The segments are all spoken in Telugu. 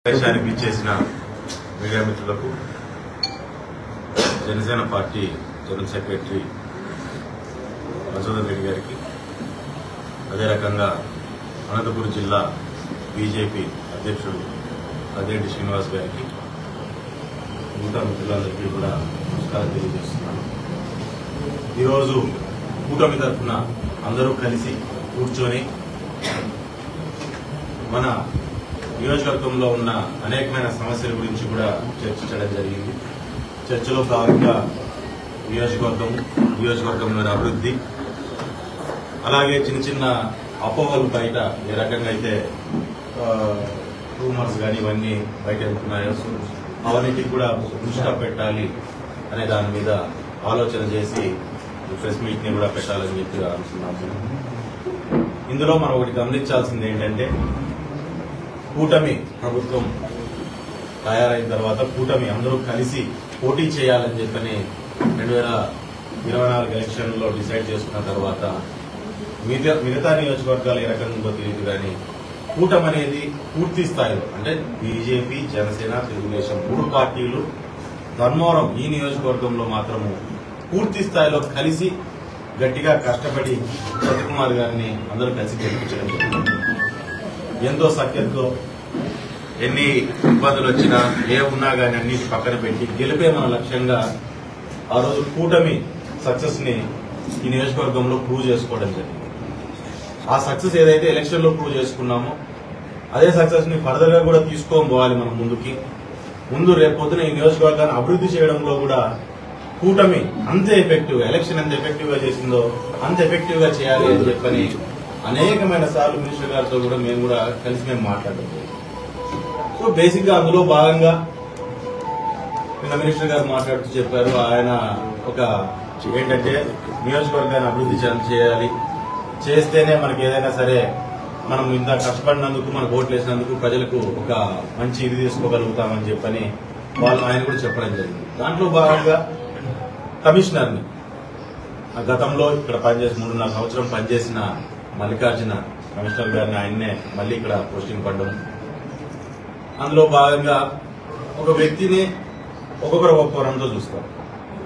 దేశానికి ఇచ్చేసిన మీడియా మిత్రులకు Janasena party general secretary Madhusudan Reddy గారికి అదే రకంగా అనంతపురం జిల్లా బీజేపీ అధ్యక్షుడు అదేంటి శ్రీనివాస్ గారికి మిగతా మిత్రులందరికీ కూడా నమస్కారం తెలియజేస్తున్నాను. ఈరోజు కూటమి తరఫున అందరూ కలిసి కూర్చొని మన నియోజకవర్గంలో ఉన్న అనేకమైన సమస్యల గురించి కూడా చర్చించడం జరిగింది. చర్చలో భాగంగా నియోజకవర్గంలోని అభివృద్ధి, అలాగే చిన్న చిన్న అపోహలు బయట ఏ రకంగా అయితే రూమర్స్ కానీ ఇవన్నీ బయట వెళ్తున్నాయో అవన్నిటికి కూడా దృష్టి పెట్టాలి అనే దాని మీద ఆలోచన చేసి ప్రెస్ మీట్ ని కూడా పెట్టాలని చెప్పి అనుకున్నాము. ఇందులో మనం ఒకటి గమనించాల్సింది ఏంటంటే, కూటమి ప్రభుత్వం తయారైన తర్వాత కూటమి అందరూ కలిసి పోటీ చేయాలని చెప్పని 2024 ఎలక్షన్లో డిసైడ్ చేసుకున్న తర్వాత మిగతా నియోజకవర్గాలు ఏ రకంగా తెలియదు కానీ కూటమి అనేది పూర్తి స్థాయిలో అంటే బీజేపీ, జనసేన, తెలుగుదేశం 3 పార్టీలు ధర్మవరం ఈ నియోజకవర్గంలో మాత్రము పూర్తి స్థాయిలో కలిసి గట్టిగా కష్టపడి సత్యకుమార్ గారిని అందరూ కలిసి గెలిపించడం జరిగింది. ఎంతో సఖ్యతతో ఎన్ని ఇబ్బందులు వచ్చినా ఏ ఉన్నా కానీ అన్నిటి పక్కన పెట్టి గెలిపే మన లక్ష్యంగా ఆ రోజు కూటమి సక్సెస్ ని ఈ నియోజకవర్గంలో ప్రూవ్ చేసుకోవడం జరిగింది. ఆ సక్సెస్ ఏదైతే ఎలక్షన్ లో ప్రూవ్ చేసుకున్నామో అదే సక్సెస్ ని ఫర్దర్ గా కూడా తీసుకొని పోవాలి మనం ముందు రేపొద్దున ఈ నియోజకవర్గాన్ని అభివృద్ధి చేయడంలో కూడా కూటమి అంతే ఎఫెక్టివ్ గా ఎలక్షన్ ఎంత ఎఫెక్టివ్ గా చేసిందో అంత ఎఫెక్టివ్ గా చేయాలి అని చెప్పని అనేకమైన సార్లు మినిస్టర్ గారితో కూడా మేము కలిసి మాట్లాడడం. సో బేసిక్ గా అందులో భాగంగా నిన్న మినిస్టర్ గారు మాట్లాడుతూ చెప్పారు, ఆయన ఒక ఏంటంటే నియోజకవర్గాన్ని అభివృద్ధి చేయాలి, చేస్తేనే మనకి ఏదైనా సరే మనం ఇంత కష్టపడినందుకు మనకు ఓట్లు వేసినందుకు ప్రజలకు ఒక మంచి ఇది తీసుకోగలుగుతామని చెప్పని ఆయన కూడా చెప్పడం జరిగింది. దాంట్లో భాగంగా కమిషనర్ ని గతంలో ఇక్కడ 3.5 సంవత్సరం పనిచేసిన మల్లికార్జున కమిషనర్ గారిని ఆయన్నే మళ్ళీ ఇక్కడ పోస్టింగ్ పడ్డం. అందులో భాగంగా ఒక వ్యక్తిని ఒక్కొక్కరు ఒక్కొక్క కోణంతో చూస్తారు.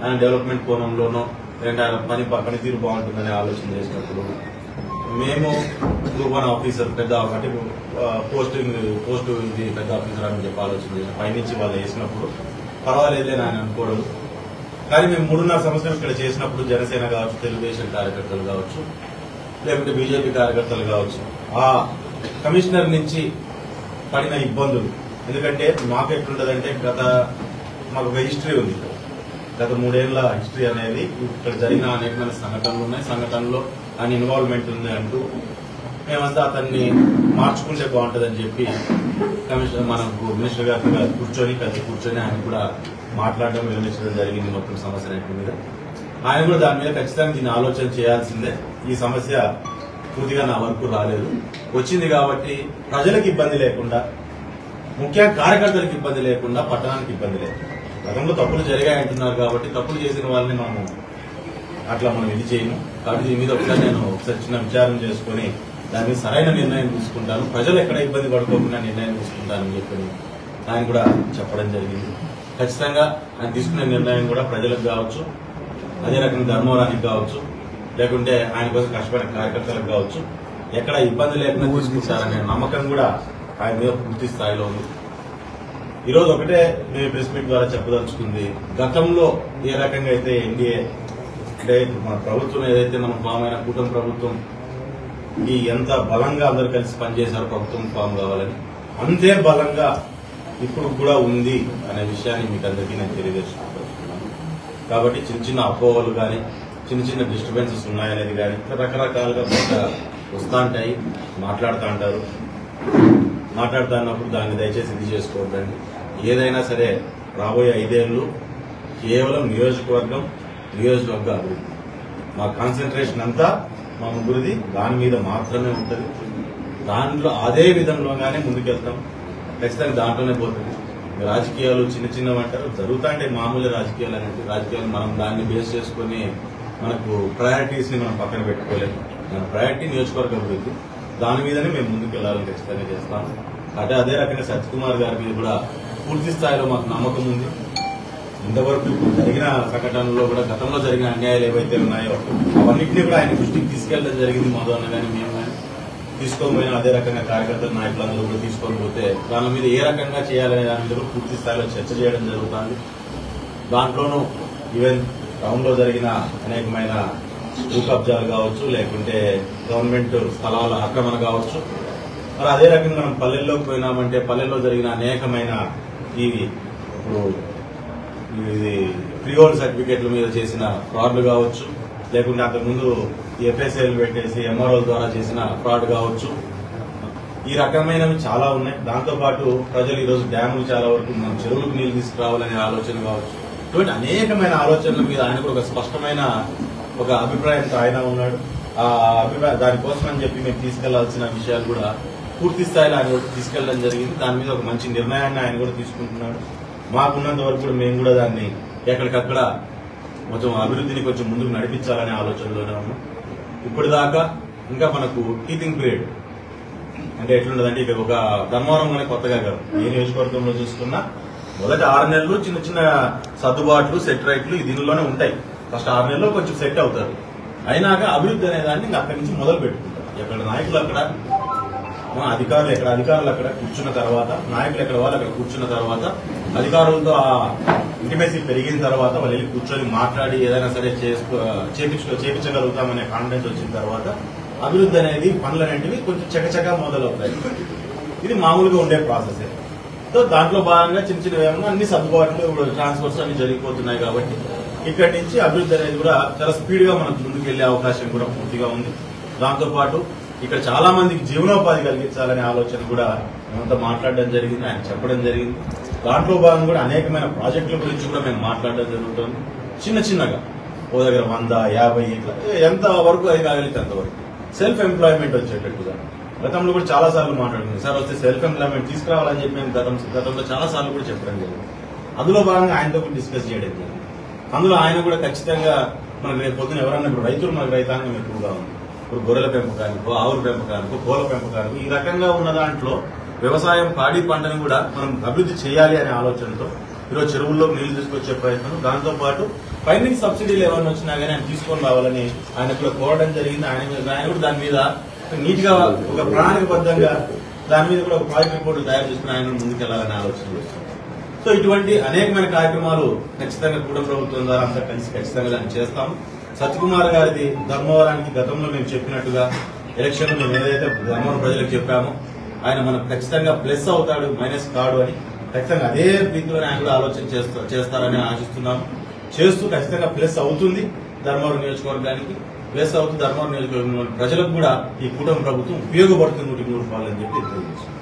ఆయన డెవలప్మెంట్ కోణంలోనో లేదంటే ఆయన పనితీరు బాగుంటుందనే ఆలోచన చేసినప్పుడు మేము గ్రూప్ 1 ఆఫీసర్ పెద్ద అంటే పోస్ట్ ఇది పెద్ద ఆఫీసర్ అని చెప్పి ఆలోచన చేసి పైనుంచి వాళ్ళు వేసినప్పుడు పర్వాలేదులే ఆయన అనుకోవడం. కానీ మేము 3.5 సంవత్సరం ఇక్కడ చేసినప్పుడు జనసేన కావచ్చు, తెలుగుదేశం కార్యకర్తలు కావచ్చు, లేకుంటే బీజేపీ కార్యకర్తలు కావచ్చు, ఆ కమిషనర్ నుంచి పడిన ఇబ్బందులు. ఎందుకంటే మాకు ఎట్లుంటదంటే మాకు ఒక హిస్టరీ ఉంది. గత 3 ఏళ్ల హిస్టరీ అనేది ఇక్కడ జరిగిన అనేకమైన సంఘటనలు ఉన్నాయి. సంఘటనలో ఆయన ఇన్వాల్వ్మెంట్ ఉంది అంటూ మేమంతా అతన్ని మార్చుకుంటే బాగుంటుందని చెప్పి కమిషనర్ మనకు మినిస్టర్ గారితో కలిసి కూర్చొని ఆయన కూడా మాట్లాడడం వివరించడం జరిగింది మొత్తం సమస్య మీద. ఆయన కూడా దాని మీద ఖచ్చితంగా దీన్ని ఆలోచన చేయాల్సిందే. ఈ సమస్య పూర్తిగా నా వరకు రాలేదు, వచ్చింది కాబట్టి ప్రజలకు ఇబ్బంది లేకుండా, ముఖ్యంగా కార్యకర్తలకు ఇబ్బంది లేకుండా, పట్టణానికి ఇబ్బంది లేకుండా. గతంలో తప్పులు జరిగాయంటున్నారు కాబట్టి తప్పులు చేసిన వాళ్ళని మనం ఇది చేయము. కాబట్టి దీని మీద ఒకసారి నేను చిన్న విచారం చేసుకుని దాని మీద సరైన నిర్ణయం తీసుకుంటాను, ప్రజలు ఎక్కడ ఇబ్బంది పడుకోకుండా నిర్ణయం తీసుకుంటానని చెప్పి ఆయన కూడా చెప్పడం జరిగింది. ఖచ్చితంగా ఆయన తీసుకునే నిర్ణయం కూడా ప్రజలకు కావచ్చు, అదే రకంగా ధర్మవరానికి కావచ్చు, లేకుంటే ఆయన కోసం కష్టపడిన కార్యకర్తలకు కావచ్చు, ఎక్కడ ఇబ్బంది లేకుండా తీసుకుంటారనే నమ్మకం కూడా ఆయన మీద పూర్తి స్థాయిలో ఉంది. ఈరోజు ఒకటే మేము ప్రెస్ మీట్ ద్వారా చెప్పదలుచుకుంది, గతంలో ఏ రకంగా అయితే ఎన్డీఏ అంటే మన ప్రభుత్వం ఏదైతే మనం ఫామ్ అయిన కూటమి ప్రభుత్వం ఈ ఎంత బలంగా అందరూ కలిసి పనిచేశారో ప్రభుత్వం ఫామ్ కావాలని, అంతే బలంగా ఇప్పుడు కూడా ఉంది అనే విషయాన్ని మీకు అందరికీ నేను తెలియజేసుకుంటున్నాను. కాబట్టి చిన్న అపోహలు కానీ చిన్న డిస్టర్బెన్సెస్ ఉన్నాయనేది కానీ రకరకాలుగా వస్తూ ఉంటాయి, మాట్లాడుతూ ఉంటారు. మాట్లాడుతున్నప్పుడు దాన్ని దయచేసి ఇది చేసుకోవద్దండి. ఏదైనా సరే రాబోయే 5 ఏళ్లు కేవలం నియోజకవర్గ అభివృద్ధి, మా కాన్సన్ట్రేషన్ అంతా మా ముగ్గురిది దాని మీద మాత్రమే ఉంటుంది. దాంట్లో అదే విధంలోగానే ముందుకెళ్తాం, ఖచ్చితంగా దాంట్లోనే పోతుంది. రాజకీయాలు చిన్నవి అంటారు, జరుగుతాంటే మామూలు రాజకీయాలు అనేది రాజకీయాలు మనం దాన్ని బేస్ చేసుకుని మనకు ప్రయారిటీస్ ని మనం పక్కన పెట్టుకోలేము. మన ప్రయారిటీ నియోజకవర్గ అభివృద్ధి, దాని మీదనే మేము ముందుకు వెళ్లాలని ఖచ్చితంగా చేస్తాము. అదే రకంగా సత్యకుమార్ గారి మీద కూడా పూర్తి స్థాయిలో మాకు నమ్మకం ఉంది. ఇంతవరకు జరిగిన సంఘటనలో కూడా గతంలో జరిగిన అన్యాయాలు ఏవైతే ఉన్నాయో అవన్నింటినీ కూడా ఆయన దృష్టికి తీసుకెళ్లడం జరిగింది. మధువన్న కానీ మేము కానీ తీసుకోబోయిన అదే రకంగా కార్యకర్తల నాయకులందరూ కూడా తీసుకొని పోతే దాని మీద ఏ రకంగా చేయాలనే దాని మీద పూర్తి స్థాయిలో చర్చ చేయడం జరుగుతుంది. దాంట్లోనూ ఈవెన్ టౌన్ లో జరిగిన అనేకమైన భూ కబ్జాలు కావచ్చు, లేకుంటే గవర్నమెంట్ స్థలాల ఆక్రమణ కావచ్చు. మరి అదే రకంగా మనం పల్లెల్లోకి పోయినామంటే పల్లెల్లో జరిగిన అనేకమైన ఇవి ఇప్పుడు ఇది ప్రీఓల్డ్ సర్టిఫికేట్ల మీద చేసిన ఫ్రాడ్లు కావచ్చు, లేకుంటే అంతకుముందు ఎఫ్ఎస్ఐలు పెట్టేసి ఎంఆర్ఓల ద్వారా చేసిన ఫ్రాడ్ కావచ్చు. ఈ రకమైనవి చాలా ఉన్నాయి. దాంతోపాటు ప్రజలు ఈరోజు డ్యాములు చాలా వరకు మనం చెరువులకు నీళ్లు తీసుకురావాలనే ఆలోచన కావచ్చు. ఇటువంటి అనేకమైన ఆలోచనల మీద ఆయన కూడా ఒక స్పష్టమైన ఒక అభిప్రాయంతో ఆయన ఉన్నాడు. ఆ అభిప్రాయం దానికోసం అని చెప్పి మేము తీసుకెళ్లాల్సిన విషయాలు కూడా పూర్తి స్థాయిలో ఆయన కూడా తీసుకెళ్లడం జరిగింది. దాని మీద ఒక మంచి నిర్ణయాన్ని ఆయన కూడా తీసుకుంటున్నాడు. మాకున్నంత వరకు కూడా మేము కూడా దాన్ని ఎక్కడికక్కడ కొంచెం అభివృద్ధిని కొంచెం ముందుకు నడిపించాలనే ఆలోచనలోనే ఉన్నాం. ఇప్పటిదాకా ఇంకా మనకు టీచింగ్ పీరియడ్ అంటే ఎట్లుండదంటే ఇక ఒక ధర్మవరంలోనే కొత్తగా కాదు, ఏ నియోజకవర్గంలో చూసుకున్నా మొదటి 6 నెలలు చిన్న చిన్న సర్దుబాట్లు సెట్ రైట్లు దీనిలోనే ఉంటాయి. ఫస్ట్ 6 నెలల్లో కొంచెం సెట్ అవుతారు. అయినాక అభివృద్ధి అనే దాన్ని ఇంకా అక్కడి నుంచి మొదలు పెట్టుకుంటారు. ఎక్కడ నాయకులు అక్కడ, అధికారులు ఎక్కడ అధికారులు అక్కడ కూర్చున్న తర్వాత, నాయకులు ఎక్కడ వాళ్ళు అక్కడ కూర్చున్న తర్వాత, అధికారులతో ఆ ఇంటిమేసీ పెరిగిన తర్వాత వాళ్ళు వెళ్ళి కూర్చొని మాట్లాడి ఏదైనా సరే చేపించగలుగుతామనే కాన్ఫిడెన్స్ వచ్చిన తర్వాత అభివృద్ధి అనేది పనులనేటివి కొంచెం చకచకా మొదలవుతాయి. ఇది మామూలుగా ఉండే ప్రాసెస్. సో దాంట్లో భాగంగా చిన్న చిన్న ఏమన్నా అన్ని సర్దుబాట్లు ట్రాన్స్ఫర్స్ అన్ని జరిగిపోతున్నాయి. కాబట్టి ఇక్కడి నుంచి అభివృద్ధి అనేది కూడా చాలా స్పీడ్ గా మనకు ముందుకు వెళ్లే అవకాశం కూడా పూర్తిగా ఉంది. దాంతోపాటు ఇక్కడ చాలా మందికి జీవనోపాధి కలిగించాలనే ఆలోచన కూడా మేమంతా మాట్లాడడం జరిగింది, ఆయన చెప్పడం జరిగింది. దాంట్లో భాగంగా కూడా అనేకమైన ప్రాజెక్టుల గురించి కూడా మేము మాట్లాడడం జరుగుతుంది. చిన్న చిన్నగా ఓ దగ్గర 100, 50 ఇట్లా ఎంత వరకు అది కాగలిగితే అంతవరకు సెల్ఫ్ ఎంప్లాయ్మెంట్ వచ్చేటట్టుగా గతంలో కూడా చాలా సార్లు మాట్లాడుతుంది. సార్ వస్తే సెల్ఫ్ ఎంప్లాయ్మెంట్ తీసుకురావాలని చెప్పి మేము గతంలో చాలా సార్లు కూడా చెప్పడం జరిగింది. అందులో భాగంగా ఆయనతో కూడా డిస్కస్ చేయడం జరిగింది. అందులో ఆయన కూడా ఖచ్చితంగా మనకు రేపు పొద్దున ఎవరన్నా ఇప్పుడు రైతులు మనకు రైతాంగం ఎక్కువగా ఉంది. ఇప్పుడు గొర్రెల పెంపకానికో, ఆవుల పెంపకానికో, కోళ్ల పెంపకానికో ఈ రకంగా ఉన్న దాంట్లో వ్యవసాయం పాడి పంటను కూడా మనం అభివృద్ధి చేయాలి అనే ఆలోచనతో ఈరోజు చెరువుల్లో నీళ్లు తీసుకొచ్చే ప్రయత్నం, దాంతోపాటు పైనుంచి సబ్సిడీలు ఏమైనా వచ్చినా కానీ ఆయన తీసుకొని రావాలని ఆయన కూడా కోరడం జరిగింది. ఆయన కూడా దాని మీద నీట్ గా ఒక ప్రణాళికబద్ధంగా దాని మీద కూడా ఒక ప్రాజెక్ట్ రిపోర్టు తయారు చేసుకుని ఆయన ముందుకెళ్లాలనే ఆలోచన చేస్తుంది. సో ఇటువంటి అనేకమైన కార్యక్రమాలు ఖచ్చితంగా కూటమి ప్రభుత్వం ద్వారా అంతా కలిసి ఖచ్చితంగా దాన్ని చేస్తాము. సత్యకుమార్ గారిది ధర్మవరానికి గతంలో మేము చెప్పినట్టుగా ఎలక్షన్ మేము ఏదైతే ధర్మవరం ప్రజలకు చెప్పామో ఆయన మనకు ఖచ్చితంగా ప్లస్ అవుతాడు, మైనస్ కాడు అని ఖచ్చితంగా అదే రీతిలోనే ఆయన కూడా ఆలోచన చేస్తారని ఆశిస్తున్నాము. చేస్తూ ఖచ్చితంగా ప్లస్ అవుతుంది ధర్మవరం నియోజకవర్గానికి, ప్లస్ అవుతుంది ధర్మవరం నియోజకవర్గం ప్రజలకు కూడా ఈ కూటమి ప్రభుత్వం ఉపయోగపడుతుంది 100% అని చెప్పి తెలియజేస్తుంది.